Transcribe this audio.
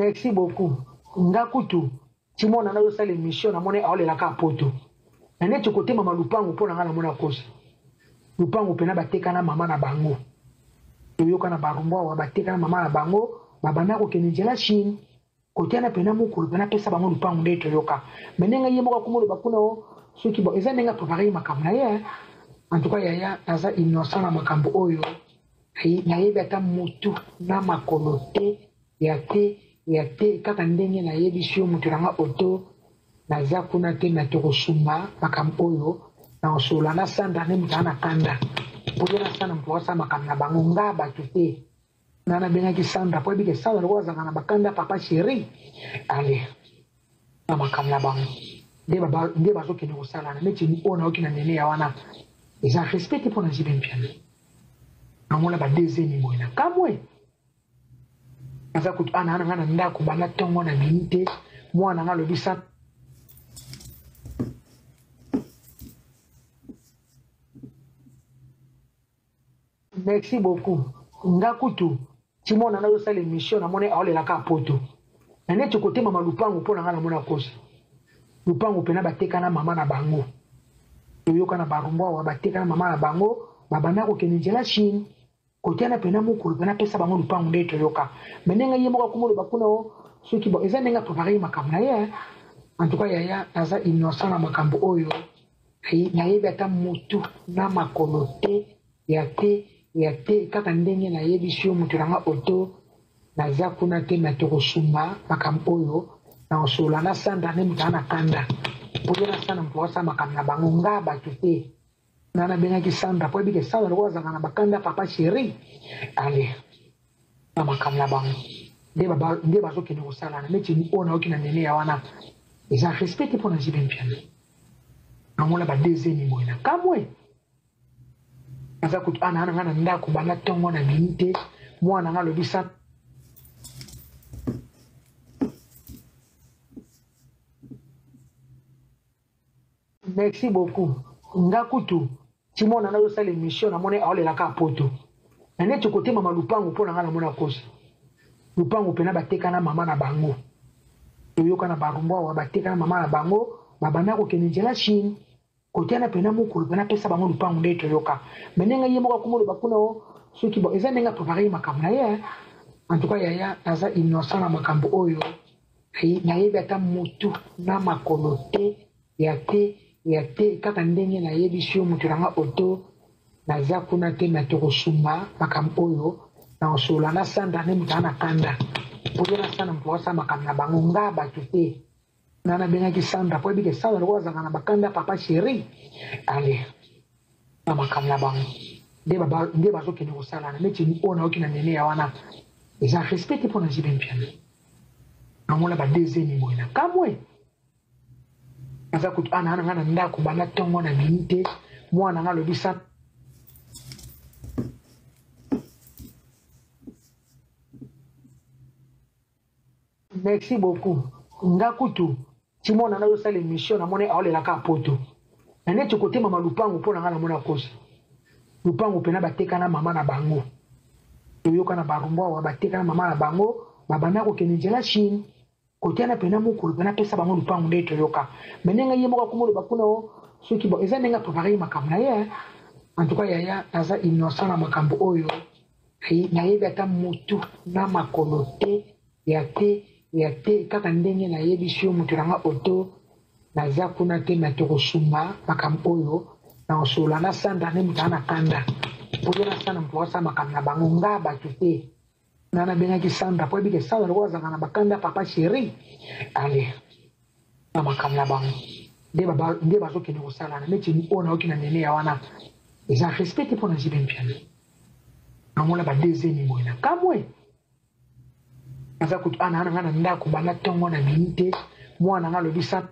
Merci beaucoup. Ngakutu. Timona na yosala émission na mone aolela ka poto. Na neto côté mama lupango pona ngana mona kosa. Lupango pena bateka na mama na bango. Yoyoka na barumba wa bateka na mama na bango, babana ko kenjela Chine. Côté na pena mukulu pena pesa bango lupango ndeto yoka. Menenga yemo ka kumolo bakuna o soki bo eza nenga préparer makambo na ye. En tout cas yaya aza innocent na makambo oyo. Na yeba ta mutu na makolote yate kaka ndenge na yebisio mutu nanga oto naza kuna te na tokosuma makambo oyo na osola na sanda ne mutu na kanda oyo na sana mpo wasa makambo na bango nga batu te nana bengaki sanda po ebike sanda loko azanga na bakanda papa chéri ale na makambo na bango nde bazokende kosalana neti oyo nayoki na nene ya wana eza respecte mpo na nzibe mpiano namona badezeni boye na kamwe aza kutu ana ngana ndako bana tongo na minute mwana nga lobisa merci beaucoup ngakutu timona na yosala émission na mone aolela ka poto na neto côté mama lupango pona ngana mona kosa lupango pena bateka na mama na bango yoyoka na barumba wa bateka na mama na bango babana ko kenjela Chine côté na pena mukulu pena pesa bango lupango ndeto yoka menenga yemo ka kumolo bakuna o soki bo eza nenga préparer makambo na ye. En tout cas yaya aza innocent na makambo oyo na yeba ta mutu na makolote yate kaka ndenge na yebisio mutu nanga oto naza kuna te na tokosuma makambo oyo na osola na sanda ne mutu na kanda oyo na sana mpo wasa makambo na bango nga batu te nana bengaki sanda po ebike sanda loko azanga na bakanda papa chéri ale na makambo na bango nde bazokende kosalana neti oyo nayoki na nene ya wana eza respecte mpo na nzibe mpiano namona badezeni boye na kamwe aza kutu ana ngana ndako bana tongo na minute mwana nga lobisa merci beaucoup ngakutu timona na yosala émission na mone aolela ka poto na neto côté mama lupango pona ngana mona kosa lupango pena bateka na mama na bango yoyoka na barumba wa bateka na mama na bango babana ko kenjela Chine côté na pena mukulu pena pesa bango lupango ndeto yoka menenga yemo ka kumolo bakuna o soki bo eza nenga préparer makambo na ye. En tout cas yaya aza innocent na makambo oyo na yeba ta mutu na makolote yate kaka ndenge na yebisio mutu nanga oto naza kuna te na tokosuma makambo oyo na osola na sanda ne mutu na kanda oyo na sana mpo wasa makambo na bango nga batu te nana bengaki sanda po ebike sanda loko azanga na bakanda papa chéri ale na makambo na bango nde bazokende kosalana neti oyo nayoki na nene ya wana eza respecte mpo na nzibe mpiano namona badezeni boye na kamwe aza kutu ana ngana ndako bana tongo na minute mwana nga lobisa merci beaucoup ngakutu timona na yosala émission na mone aolela ka poto na neto côté mama lupango pona ngana mona kosa lupango pena bateka na mama na bango yoyoka na barumba wa bateka na mama na bango babana ko kenjela Chine côté na pena mukulu pena pesa bango lupango ndeto yoka menenga yemo ka kumolo bakuna o soki bo eza nenga préparer makambo na ye. En tout cas yaya aza innocent na makambo oyo na yeba ta mutu na makolote yate kaka ndenge na yebisio mutu nanga oto naza kuna te na tokosuma makambo oyo na osola na sanda ne mutu na kanda oyo na sana mpo wasa makambo na bango nga batu te nana bengaki sanda po ebike sanda loko azanga na bakanda papa chéri ale na makambo na bango nde bazokende kosalana neti oyo nayoki na nene ya wana eza respecte mpo na nzibe mpiano namona badezeni boye na kamwe aza kutu ana ngana ndako bana tongo na minute mwana nga lobisa